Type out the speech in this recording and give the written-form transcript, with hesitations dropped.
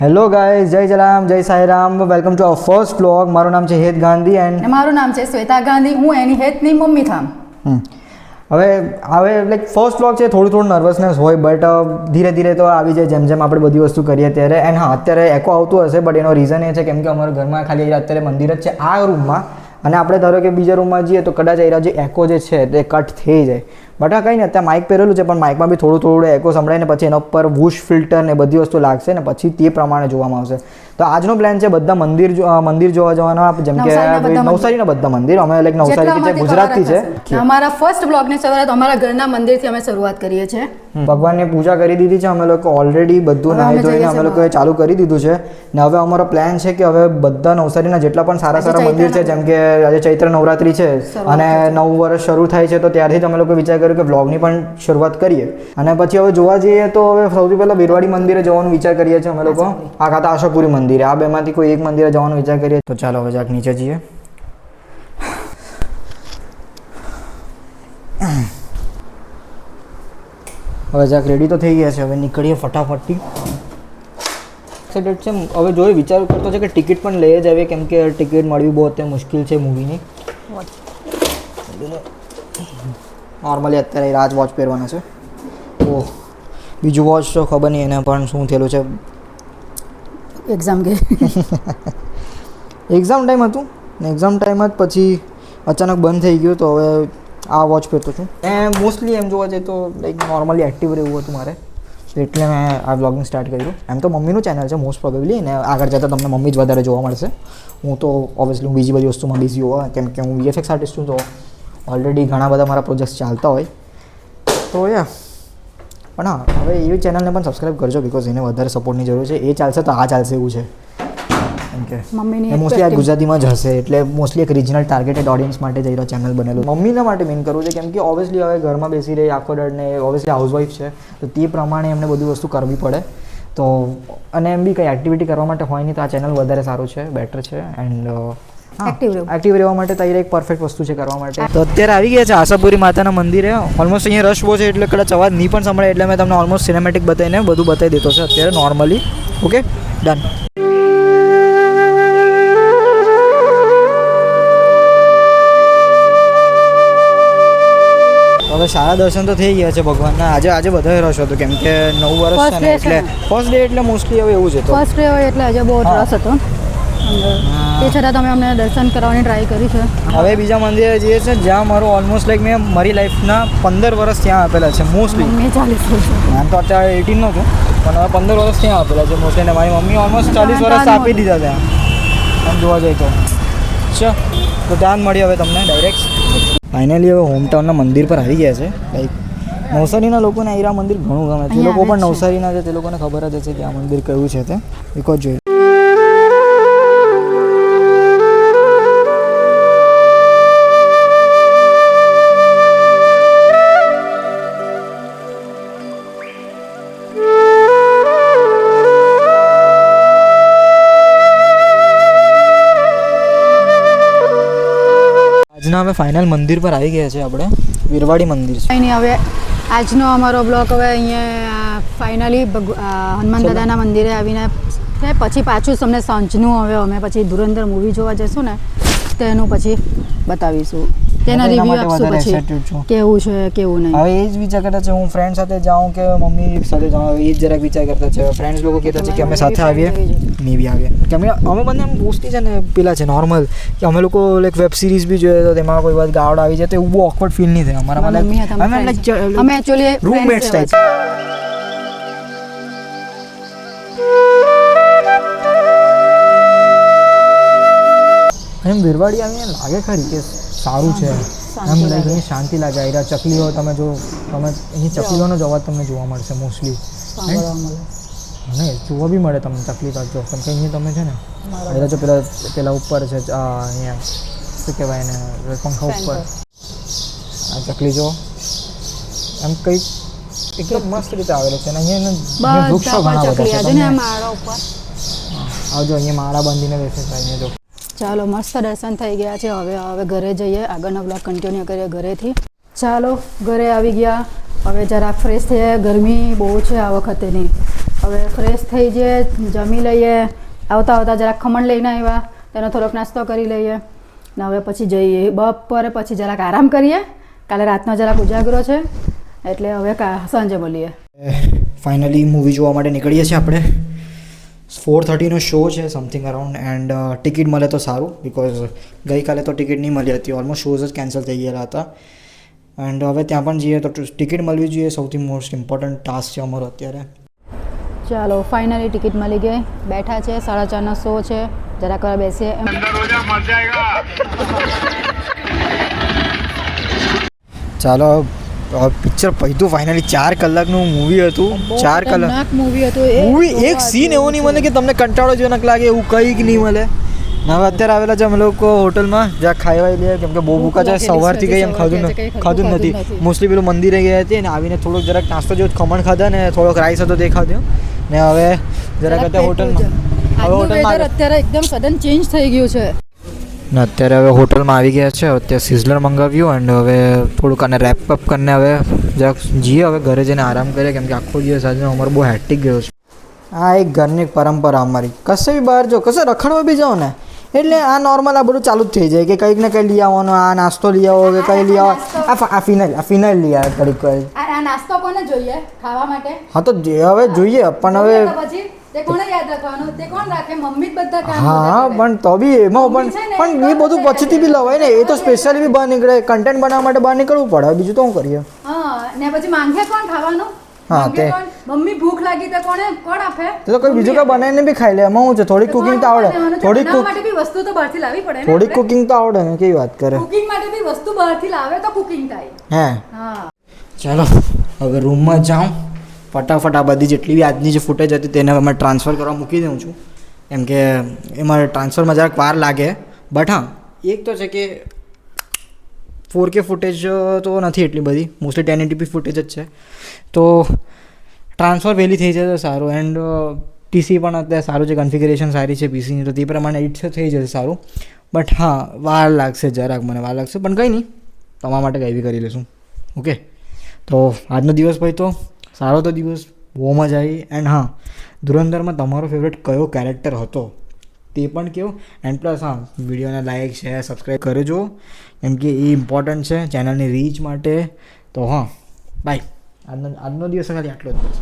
Hello guys, જય જલારામ, જય Sairam, welcome to our first vlog. મારું નામ છે હેત ગાંધી એન્ડ મારું નામ છે શ્વેતા ગાંધી. હું એની હેતની મમ્મી થામ. હવે લાઈક ફર્સ્ટ વ્લોગ છે, થોડું નર્વસનેસ હોય, બટ ધીરે ધીરે તો આવી જાય જેમ જેમ આપણે બધી વસ્તુ કરીએ ત્યારે. એન્ડ હા, અત્યારે એકો આવતું હશે, બટ એનો રીઝન એ છે કેમ કે અમારા ઘરમાં ખાલી અત્યારે મંદિર જ છે આ રૂમમાં, અને આપણે ધારો કે બીજા રૂમમાં જઈએ તો કદાચ એ જે એકો જે છે તે કટ થઈ જાય. બટ હા કંઈ નહીં, અત્યારે માઇક પહેરેલું છે પણ માઇકમાં બી થોડું એકો સંભળાય ને પછી એના ઉપર વૂશ ફિલ્ટર ને બધી વસ્તુ લાગશે ને પછી તે પ્રમાણે જોવામાં આવશે. તો આજનો પ્લાન છે બધા મંદિર જોવા જવાના, જેમ કે નવસારીના બધા મંદિર. અમે લાઈક નવસારી છે, ગુજરાતથી છે. અમારા ફર્સ્ટ બ્લોગની શરૂઆત અમારા ઘરના મંદિરથી અમે શરૂઆત કરીએ છીએ. ભગવાનની પૂજા કરી દીધી છે અમે લોકો ઓલરેડી, બધું નાહી ધોઈને અમે લોકોએ ચાલુ કરી દીધું છે. ને હવે અમારો પ્લાન છે કે હવે બધા નવસારીના જેટલા પણ સારા મંદિર છે, જેમ કે આજે ચૈત્ર નવરાત્રી છે અને નવું વર્ષ શરૂ થાય છે, તો ત્યારથી જ અમે લોકો વિચાર કર્યો કે વ્લોગની પણ શરૂઆત કરીએ. અને પછી હવે જોવા જઈએ તો હવે સૌથી પહેલાં વીરવાડી મંદિરે જવાનું વિચાર કરીએ છીએ અમે લોકો, આ આશાપુરી મંદિરે. આ બેમાંથી કોઈ એક મંદિરે જવાનો વિચાર કરીએ. તો ચાલો હવે જરાક નીચે જઈએ. હવે જરાક રેડી તો થઈ ગયા છે, હવે નીકળીએ ફટાફટથી. એક્સાઇટેડ છે હવે, જોઈએ વિચાર કરતો છે કે ટિકિટ પણ લઈ જ આવીએ, કેમ કે ટિકિટ મળવી બહુ અત્યારે મુશ્કેલ છે મૂવીની. નોર્મલી અત્યારે રાજ વોચ પહેરવાના છે. ઓહ, બીજું વોચ તો ખબર નહીં એને પણ શું થયેલું છે. એક્ઝામ ગઈ, એક્ઝામ ટાઈમ હતું ને એક્ઝામ ટાઈમ જ પછી અચાનક બંધ થઈ ગયું, તો હવે આ વોચ પહેરતો છું. મોસ્ટલી એમ જોવા જઈએ તો લાઈક નોર્મલી એક્ટિવ રહેવું હતું મારે, એટલે મેં આ વ્લોગિંગ સ્ટાર્ટ કર્યું. એમ તો મમ્મીનું ચેનલ છે મોસ્ટ પ્રોબેબલી, ને આગળ જતાં તમને મમ્મી જ વધારે જોવા મળશે. હું તો ઓબ્વિયસલી બીજી બધી વસ્તુમાં બિઝી હોવા, કેમ કે હું VFX આર્ટિસ્ટ છું, તો ઓલરેડી ઘણા બધા મારા પ્રોજેક્ટ્સ ચાલતા હોય. તો યા પણ હા, હવે એવી ચેનલને પણ સબસ્ક્રાઈબ કરજો, બિકોઝ એને વધારે સપોર્ટની જરૂર છે. એ ચાલશે તો આ ચાલશે એવું છે. મમ્મીની મોસ્ટલી આ ગુજરાતીમાં જ હશે, એટલે મોસ્ટલી એક રિજનલ ટાર્ગેટેડ ઓડિયન્સ માટે જઈ રહ્યો ચેનલ બનેલું. મમ્મીના માટે મેન કરવું છે, કેમ કે ઓબ્વિયસલી હવે ઘરમાં બેસી રહી આખો દાડને, ઓબ્વિયસલી હાઉસવાઈફ છે, તો તે પ્રમાણે એમને બધી વસ્તુ કરવી પડે. તો અને એમ બી કંઈ એક્ટિવિટી કરવા માટે હોય નહીં, તો આ ચેનલ વધારે સારું છે, બેટર છે. એન્ડ એક્ટિવ રહેવા માટે તૈયાર એક પરફેક્ટ વસ્તુ છે કરવા માટે. તો અત્યારે આવી ગયા છે આશાપુરી માતાના મંદિરે. ઓલમોસ્ટ અહીંયા રશ બહુ છે, એટલે કદાચ અવાજ નહીં પણ સંભળાય, એટલે મેં તમને ઓલમોસ્ટ સિનેમેટિક બતાવીને બધું બતાવી દેતો છે અત્યારે નોર્મલી. Okay, done. હવે સારા દર્શન તો થઈ ગયા છે ભગવાનના. આજે બધા રસ હતો, કેમ કે નવું વર્ષ છે ને, એટલે ફર્સ્ટ ડે એટલે મોસ્ટલી હવે એવું જ હતું. ફર્સ્ટ ડે હોય એટલે આજે બહુ રસ હતો. એ છતાં તમે અમને દર્શન કરવાની ટ્રાય કરી છે. હવે બીજા મંદિરે જઈએ છે, જ્યાં મારું ઓલમોસ્ટ લાઈક મેં મારી લાઈફના 15 વર્ષ ત્યાં આપેલા છે મોસ્ટલી. મેં 40 વર્ષ, આમ તો અત્યારે 18 નો છું, પણ હવે 15 વર્ષ ત્યાં આપેલા છે મોસ્ટલી. અને મારી મમ્મી ઓલમોસ્ટ 40 વર્ષ આપી દીધા ત્યાં, આમ જોવા જઈએ તો. તો ત્યાં મળી હવે તમને ડાયરેક્ટ. ફાઇનલી હવે હોમટાઉનના મંદિર પર આવી ગયા છે. લાઈક નવસારીના લોકોને આઈરા મંદિર ઘણું ગમે છે. જે લોકો પણ નવસારીના છે તે લોકોને ખબર જ હશે કે આ મંદિર કયું છે તે. એક જ જોઈએ. આજના હવે ફાઇનલ મંદિર પર આવી ગયા છે આપણે, વીરવાડી મંદિર છે. નહીં હવે આજનો અમારો બ્લોગ હવે અહીંયા ફાઇનલી હનુમાન દાદાના મંદિરે આવીને પછી પાછું તમને સાંજનું હવે અમે પછી ધુરંધર મૂવી જોવા જઈશું ને, તેનું પછી બતાવીશું, તેના રિવ્યુ આપશું પછી કેવું છે કેવું નહીં. હવે એ જ વિચાર કરતા છે હું ફ્રેન્ડ સાથે જાઉં કે મમ્મી સાથે જાઉં, એ જ જરાક વિચાર કરતા છે. ફ્રેન્ડ્સ લોકો કહેતા છે કે અમે સાથે આવીએ, મેં બી આવીએ. કેમ કે અમે બંને મોસ્ટલી છે ને પેલા છે નોર્મલ, કે અમે લોકો લાઈક વેબ સિરીઝ બી જોઈએ તો તેમાં કોઈ વાત ગાવડ આવી જાય તો એવું બહુ ઓકવર્ડ ફીલ નહીં થાય અમારામાં. અમે એકચ્યુઅલી રૂમમેટ્સ ટાઈપ. એમ વીરવાડી આવીને લાગે ખરી કે સારું છે, એમ લાઈક અહીં શાંતિ લાગે. અહીંયા ચકલીઓ તમે જો, તમે અહીં ચકલીઓનો જ અવાજ તમને જોવા મળશે મોસ્ટલી. નહીં જોવા બી મળે તમને ચકલી કાઢજો, કેમ કે અહીં તમે છે ને અહીંયા જો પેલા ઉપર છે અહીંયા શું કહેવાય એને, પંખા ઉપર આ ચકલી જો એમ કંઈક એકદમ મસ્ત રીતે આવેલો છે. અને અહીંયા વૃક્ષો ઘણા બધા છે. આવજો, અહીંયા માળા બાંધીને બેસે છે અહીંયા જો. ચાલો મસ્ત દર્શન થઈ ગયા છે. હવે ઘરે જઈએ, આગળનો બ્લોગ કન્ટિન્યુ કરીએ ઘરેથી. ચાલો ઘરે આવી ગયા, હવે જરાક ફ્રેશ થઈએ. ગરમી બહુ છે આ વખતેની, હવે ફ્રેશ થઈ જઈએ, જમી લઈએ, આવતા આવતા જરાક ખમણ લઈને આવ્યા, તેનો થોડોક નાસ્તો કરી લઈએ ને હવે પછી જઈએ બપોરે, પછી જરાક આરામ કરીએ, કાલે રાતનો જરાક ઉજાગરો છે એટલે હવે સાંજે મળીએ. ફાઇનલી મૂવી જોવા માટે નીકળીએ છીએ આપણે. 4:30નો શો છે સમથિંગ અરાઉન્ડ, એન્ડ ટિકિટ મળે તો સારું, બિકોઝ ગઈકાલે તો ટિકિટ નહીં મળી હતી, ઓલમોસ્ટ શોઝ જ કેન્સલ થઈ ગયેલા હતા. એન્ડ હવે ત્યાં પણ જઈએ તો ટિકિટ મળવી જોઈએ, સૌથી મોસ્ટ ઇમ્પોર્ટન્ટ ટાસ્ક છે અમારો અત્યારે. ચાલો ફાઇનલી ટિકિટ મળી ગઈ, બેઠા છે, 4:30નો શો છે, જરાક વાર બેસીએ. ચાલો પિક્ચર પૈતું ફાઇનલી 4 કલાકનું મૂવી હતું. 4 કલાક મૂવી હતું મૂવી, એક સીન એવો નહીં મળે કે તમને કંટાળોજનક લાગે એવું કંઈક નહીં મળે. હવે અત્યારે આવેલા છે અમે લોકો હોટલમાં, જ્યાં ખાઈ લઈએ કેમ કે બહુ ભૂકા છે, સવારથી ગઈ એમ ખાધું નથી. મોસ્ટલી પેલું મંદિરે ગયા હતી ને આવીને થોડોક જરાક નાસ્તો જેવું ખમણ ખાધા ને થોડોક રાઈસ હતો તે ખાધો ને હવે જરાક અત્યારે હોટલમાં અત્યારે એકદમ સડન ચેન્જ થઈ ગયું છે ને અત્યારે હવે હોટલમાં આવી ગયા છે. અત્યારે સિઝલર મંગાવ્યું એન્ડ હવે થોડુંક આને રેપ અપ કરીને હવે જરાક જઈએ, હવે ઘરે જઈને આરામ કરીએ કેમ કે આખો દિવસ આજે અમારો બહુ હેક્ટિક ગયો છે. આ એક ઘરની પરંપરા અમારી, કશે બી બહાર જાઓ, કશે રખડવા બી જાઓ ને એટલે આ નોર્મલ આ બધું ચાલુ જ થઈ જાય કે કંઈક ને કંઈ લઈ આવવાનું, આ નાસ્તો લઈ આવો કે કંઈ લઈ આવો, આ ફિનાઇલ લઈ આવે ઘડીક. આ નાસ્તો કોને જોઈએ ખાવા માટે? હા તો હવે જોઈએ પણ હવે પછી તે કોને યાદ રાખવાનું, તે કોણ રાખે? મમ્મી જ બધા કામ. હા પણ તો બી એમાં પણ એ બધું પછીથી બી લવાય ને, એ તો સ્પેશિયલી બી બહાર નીકળે, કન્ટેન્ટ બનાવવા માટે બહાર નીકળવું પડે, બીજું તો શું કરીએ. હા ને પછી માંગે કોણ ખાવાનું? હા તે મમ્મી ભૂખ લાગી તો કોણ આપે? તો કોઈ બીજું કંઈ બનાવીને બી ખાઈ લે, એમાં શું છે, થોડીક કુકિંગ તો આવડે, થોડીક માટે બી વસ્તુ તો બહારથી લાવવી પડે ને, થોડીક કુકિંગ તો આવડે ને, કેવી વાત કરે. કુકિંગ માટે બી વસ્તુ બહારથી લાવે તો કુકિંગ થાય. હા ચાલો હવે રૂમમાં જાઉં, ફટાફટ આ બધી જેટલી બી આજની જે ફૂટેજ હતી તેને અમે ટ્રાન્સફર કરવા મૂકી દઉં છું, કેમ કે એમાં ટ્રાન્સફરમાં જરાક વાર લાગે. બટ હા એક તો છે કે 4K ફૂટેજ તો નથી એટલી બધી, મોસ્ટલી 1080p ફૂટેજ જ છે, તો ટ્રાન્સફર વહેલી થઈ જાય તો સારું. એન્ડ પીસી પણ અત્યારે સારું છે, કન્ફિગરેશન સારી છે પીસીની, તો તે પ્રમાણે એડિટ થઈ જશે સારું. બટ હા વાર લાગશે, જરાક મને વાર લાગશે, પણ કંઈ નહીં, તમારા માટે કંઈ બી કરી લઈશું. ઓકે તો આજનો દિવસ ભાઈ તો સારો તો દિવસ, બહુ મજા આવી. એન્ડ હા ધુરંધરમાં તમારો ફેવરેટ કયો કેરેક્ટર હતો તે પણ કહો. એન્ડ પ્લસ હા વિડીયોને લાઇક શેર સબસ્ક્રાઈબ કરજો કેમ કે એ ઇમ્પોર્ટન્ટ છે ચેનલની રીચ માટે. તો હા બાય, આજનો દિવસ ખાલી આટલો જ બસ.